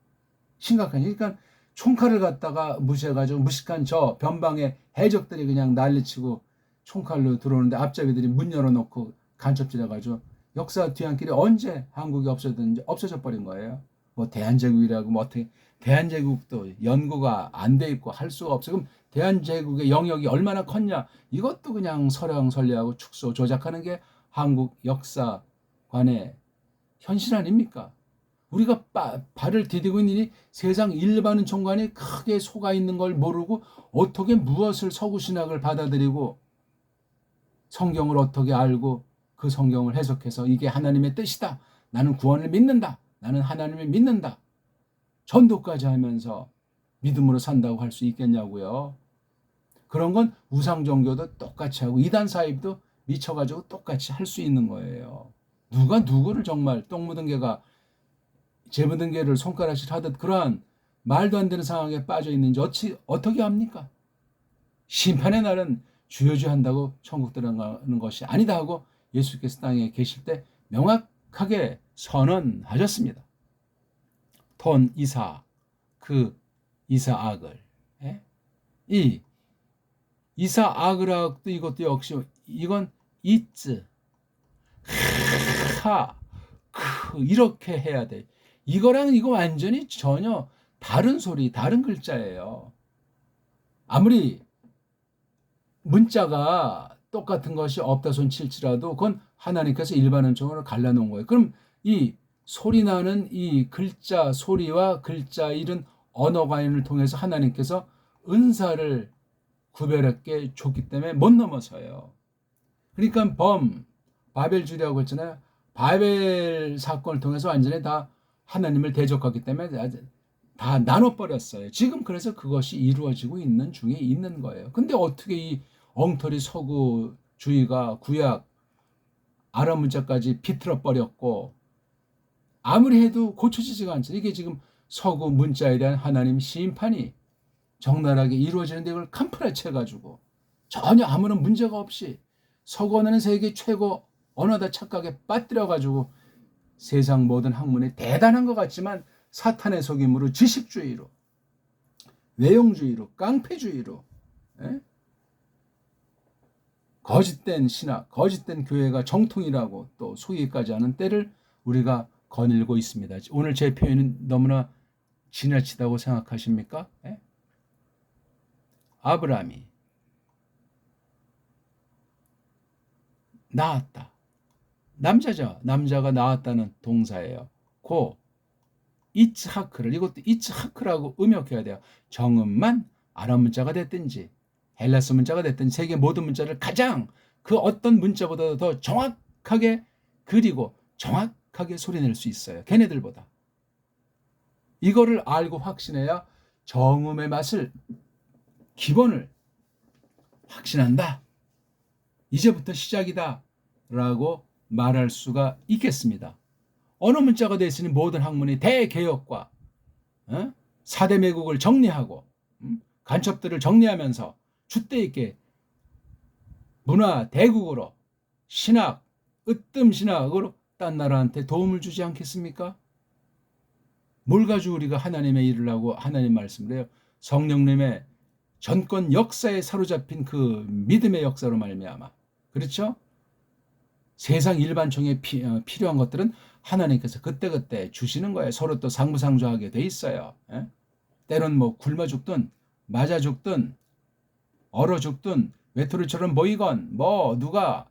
심각한. 그러니까 총칼을 갖다가 무시해가지고 무식한 저 변방의 해적들이 그냥 난리치고 총칼로 들어오는데 앞잡이들이 문 열어놓고 간첩질해가지고 역사 뒤안길이 언제 한국이 없어졌는지 없어져 버린 거예요. 뭐 대한제국이라고 뭐 어떻게 대한제국도 연구가 안 돼 있고 할 수가 없어. 그럼 대한제국의 영역이 얼마나 컸냐? 이것도 그냥 설왕설래하고 축소 조작하는 게 한국 역사관의 현실 아닙니까? 우리가 발을 디디고 있는 세상 일반은 총관이 크게 속아 있는 걸 모르고 어떻게 무엇을 서구신학을 받아들이고 성경을 어떻게 알고 그 성경을 해석해서 이게 하나님의 뜻이다. 나는 구원을 믿는다. 나는 하나님을 믿는다. 전도까지 하면서 믿음으로 산다고 할 수 있겠냐고요. 그런 건 우상종교도 똑같이 하고 이단 사입도 미쳐가지고 똑같이 할 수 있는 거예요. 누가 누구를 정말 똥 묻은 개가 재 묻은 개를 손가락질 하듯 그러한 말도 안 되는 상황에 빠져 있는지 어떻게 합니까? 심판의 날은 주여주한다고 천국 들어가는 것이 아니다 하고 예수께서 땅에 계실 때 명확하게 선언하셨습니다. 돈 이사 그 이사악을 이 이사악을도 이것도 역시 이건 이츠 하 이렇게 해야 돼. 이거랑 이거 완전히 전혀 다른 소리, 다른 글자예요. 아무리 문자가 똑같은 것이 없다 손 칠지라도 그건 하나님께서 일반 음성으로 갈라놓은 거예요. 그럼 이 소리 나는 이 글자 소리와 글자 이런 언어관을 통해서 하나님께서 은사를 구별하게 줬기 때문에 못 넘어서요. 그러니까 바벨주의라고 했잖아요. 바벨 사건을 통해서 완전히 다 하나님을 대적하기 때문에 다 나눠버렸어요. 지금 그래서 그것이 이루어지고 있는 중에 있는 거예요. 근데 어떻게 이 엉터리 서구주의가 구약 아랍 문자까지 비틀어 버렸고 아무리 해도 고쳐지지가 않죠. 이게 지금 서구 문자에 대한 하나님 심판이 적나라하게 이루어지는데 이걸 캄프라 쳐가지고 전혀 아무런 문제가 없이 서구 언어는 세계 최고 언어다 착각에 빠뜨려가지고 세상 모든 학문이 대단한 것 같지만 사탄의 속임으로 지식주의로 외용주의로 깡패주의로 거짓된 신학, 거짓된 교회가 정통이라고 또 속이기까지 하는 때를 우리가 거닐고 있습니다. 오늘 제 표현은 너무나 지나치다고 생각하십니까? 아브라함이 낳았다. 남자죠. 남자가 낳았다는 동사예요. 고 이츠하크를 이것도 이츠하크라고 음역해야 돼요. 정음만 아랍 문자가 됐든지 헬라스 문자가 됐든지 세계 모든 문자를 가장 그 어떤 문자보다 더 정확하게 그리고 정확하게 소리낼 수 있어요. 걔네들보다. 이거를 알고 확신해야 정음의 맛을 기본을 확신한다. 이제부터 시작이다. 라고 말할 수가 있겠습니다. 언어 문자가 되어 있으니 모든 학문이 대개혁과 4대 매국을 정리하고 간첩들을 정리하면서 줏대 있게 문화 대국으로 신학, 으뜸 신학으로 딴 나라한테 도움을 주지 않겠습니까? 뭘 가지고 우리가 하나님의 일을 하고 하나님 말씀을 해요. 성령님의 전권 역사에 사로잡힌 그 믿음의 역사로 말미암아. 그렇죠? 세상 일반총에 필요한 것들은 하나님께서 그때그때 주시는 거예요. 서로 또 상부상조하게 돼 있어요. 때론 뭐 굶어 죽든 맞아 죽든 얼어 죽든 외톨이처럼 보이건 뭐 누가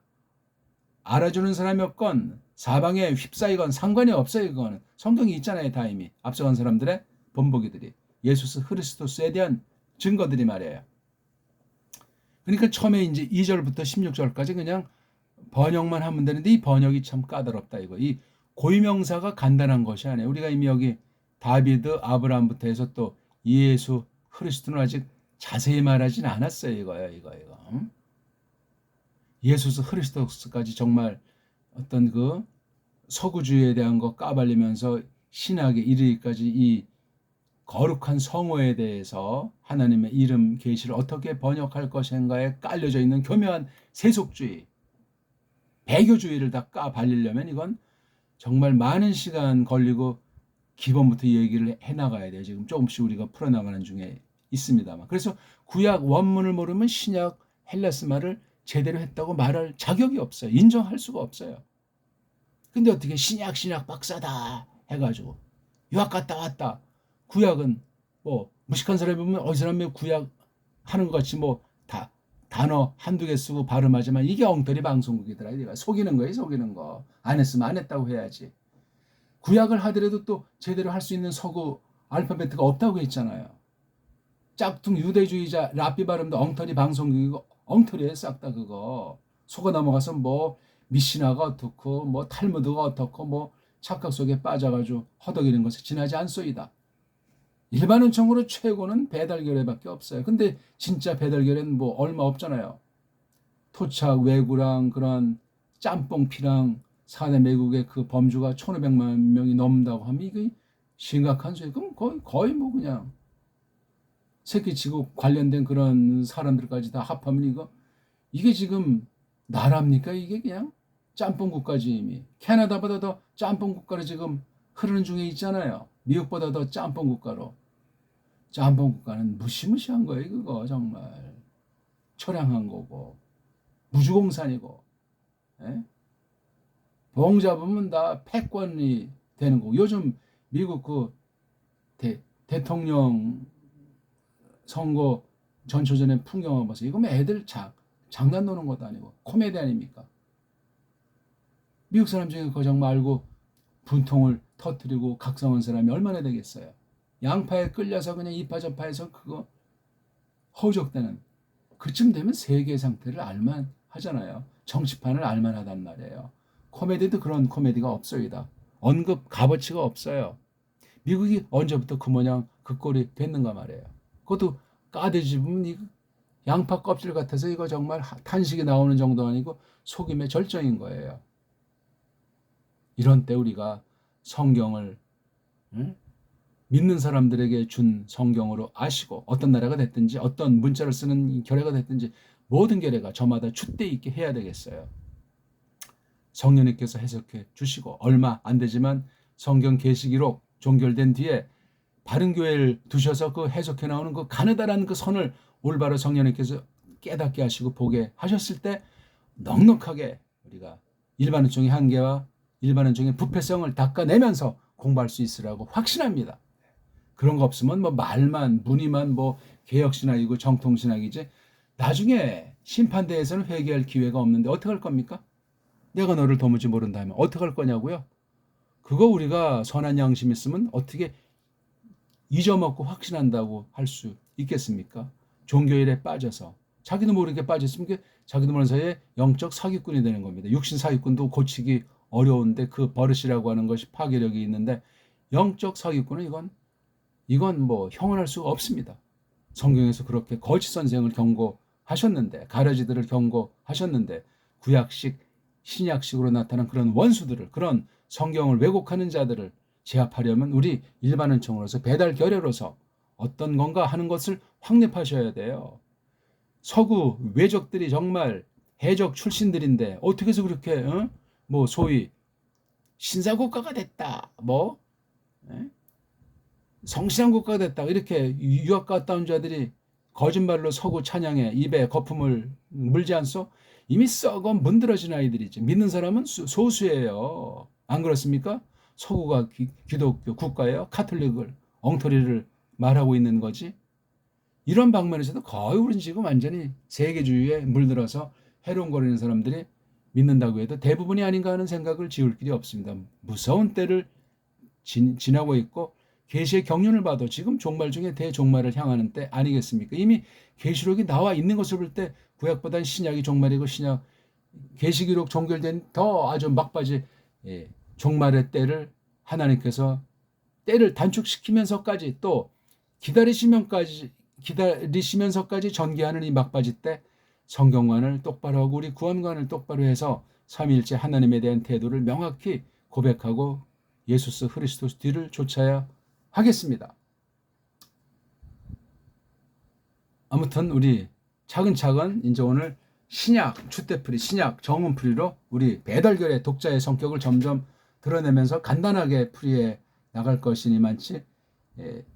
알아주는 사람이 없건 사방에 휩싸이건 상관이 없어요. 그거는 성경이 있잖아요. 다 이미 앞서간 사람들의 본보기들이 예수 그리스도에 대한 증거들이 말이에요. 그러니까 처음에 이제 2절부터 16절까지 그냥 번역만 하면 되는데 이 번역이 참 까다롭다 이거. 이 고유명사가 간단한 것이 아니에요. 우리가 이미 여기 다비드, 아브라함부터 해서 또 예수 그리스도는 아직 자세히 말하진 않았어요. 이거. 예수 그리스도까지 정말 어떤 그 서구주의에 대한 거 까발리면서 신학에 이르기까지 이 거룩한 성호에 대해서 하나님의 이름 계시를 어떻게 번역할 것인가에 깔려져 있는 교묘한 세속주의, 배교주의를 다 까발리려면 이건 정말 많은 시간 걸리고 기본부터 얘기를 해나가야 돼요. 지금 조금씩 우리가 풀어나가는 중에 있습니다만. 그래서 구약 원문을 모르면 신약 헬라스 말을 제대로 했다고 말할 자격이 없어요. 인정할 수가 없어요. 근데 어떻게 신약 박사다 해가지고 유학 갔다 왔다. 구약은 뭐 무식한 사람이 보면 어디 사람이 구약 하는 것 같이 뭐 다 단어 한두 개 쓰고 발음하지만 이게 엉터리 방송국이더라. 이거 속이는 거예요. 속이는 거. 안 했으면 안 했다고 해야지. 구약을 하더라도 또 제대로 할 수 있는 서구 알파벳가 없다고 했잖아요. 짝퉁 유대주의자 랍비 발음도 엉터리 방송국이고 엉터리에 싹 다 그거. 속아 넘어가서 뭐 미시나가 어떻고 뭐 탈무드가 어떻고 뭐 착각 속에 빠져가지고 허덕이는 것에 지나지 않소이다. 일반 은총으로 최고는 배달결례밖에 없어요. 근데 진짜 배달결례는 뭐 얼마 없잖아요. 토착 외구랑 그런 짬뽕피랑 4대 매국의 그 범주가 1,500만 명이 넘는다고 하면 이게 심각한 소리. 그럼 거의 뭐 그냥 새끼치고 관련된 그런 사람들까지 다 합하면 이게 지금 나라입니까? 이게 그냥 짬뽕 국가지. 이미 캐나다보다 더 짬뽕 국가로 지금 흐르는 중에 있잖아요. 미국보다 더 짬뽕 국가로. 짬뽕 국가는 무시무시한 거예요. 그거 정말 처량한 거고 무주공산이고, 예? 봉 잡으면 다 패권이 되는 거고. 요즘 미국 그 대통령 선거 전초전에 풍경을 봐서 이거 뭐 애들 장난 노는 것도 아니고 코미디 아닙니까? 미국 사람 중에 그거 정말 알고 분통을 터뜨리고 각성한 사람이 얼마나 되겠어요? 양파에 끌려서 그냥 이파 저파해서 그거 허우적대는, 그쯤 되면 세계 상태를 알만 하잖아요. 정치판을 알만 하단 말이에요. 코미디도 그런 코미디가 없어요. 언급 값어치가 없어요. 미국이 언제부터 그 모양 그 꼴이 됐는가 말이에요. 그것도 까대집으면 이 양파 껍질 같아서 이거 정말 탄식이 나오는 정도 아니고 속임의 절정인 거예요. 이런 때 우리가 성경을, 응? 믿는 사람들에게 준 성경으로 아시고, 어떤 나라가 됐든지 어떤 문자를 쓰는 결례가 됐든지 모든 결례가 저마다 줏대 있게 해야 되겠어요. 성령님께서 해석해 주시고, 얼마 안 되지만 성경 계시기록 종결된 뒤에 바른 교회를 두셔서 그 해석해 나오는 그 가느다란 그 선을 올바로 성령님께서 깨닫게 하시고 보게 하셨을 때 넉넉하게 우리가 일반은총의 한계와 일반은총의 부패성을 닦아내면서 공부할 수 있으라고 확신합니다. 그런 거 없으면 뭐 말만 문의만 뭐 개혁신학이고 정통신학이지, 나중에 심판대에서는 회개할 기회가 없는데 어떻게 할 겁니까? 내가 너를 도무지 모른다면 어떻게 할 거냐고요? 그거 우리가 선한 양심 있으면 어떻게 잊어먹고 확신한다고 할 수 있겠습니까? 종교일에 빠져서 자기도 모르게 빠졌으면 자기도 모르는 사이에 영적 사기꾼이 되는 겁니다. 육신 사기꾼도 고치기 어려운데 그 버릇이라고 하는 것이 파괴력이 있는데, 영적 사기꾼은 이건 뭐 형언할 수가 없습니다. 성경에서 그렇게 거짓 선생을 경고하셨는데, 가르지들을 경고하셨는데, 구약식 신약식으로 나타난 그런 원수들을, 그런 성경을 왜곡하는 자들을 제압하려면 우리 일반은총으로서 배달 결례로서 어떤 건가 하는 것을 확립하셔야 돼요. 서구 외적들이 정말 해적 출신들인데 어떻게 해서 그렇게 뭐 소위 신사국가가 됐다, 뭐 성신앙국가가 됐다, 이렇게 유학 갔다 온 자들이 거짓말로 서구 찬양에 입에 거품을 물지 않소? 이미 썩어 문드러진 아이들이지. 믿는 사람은 소수예요. 안 그렇습니까? 서구가 기독교 국가예요. 카톨릭을 엉터리를 말하고 있는 거지. 이런 방면에서도 거의 우리는 지금 완전히 세계주의에 물들어서 해롱거리는 사람들이 믿는다고 해도 대부분이 아닌가 하는 생각을 지울 길이 없습니다. 무서운 때를 지나고 있고, 계시의 경륜을 봐도 지금 종말 중에 대종말을 향하는 때 아니겠습니까? 이미 계시록이 나와 있는 것을 볼 때 구약보다는 신약이 종말이고, 신약 계시기록 종결된 더 아주 막바지 종말의 때를 하나님께서 때를 단축시키면서까지 또 기다리시면서까지 전개하는 이 막바지 때 성경관을 똑바로 하고 우리 구원관을 똑바로 해서 삼위일체 하나님에 대한 태도를 명확히 고백하고 예수스 그리스도 뒤를 쫓아야 하겠습니다. 아무튼 우리 차근차근 이제 오늘 신약 줏대풀이, 신약 정은풀이로 우리 배달결의 독자의 성격을 점점 드러내면서 간단하게 풀이해 나갈 것이니만치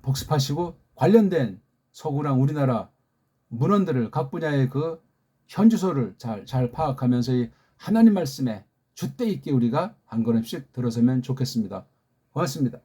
복습하시고 관련된 서구랑 우리나라 문헌들을, 각 분야의 그 현주소를 잘 파악하면서 이 하나님 말씀에 줏대 있게 우리가 한 걸음씩 들어서면 좋겠습니다. 고맙습니다.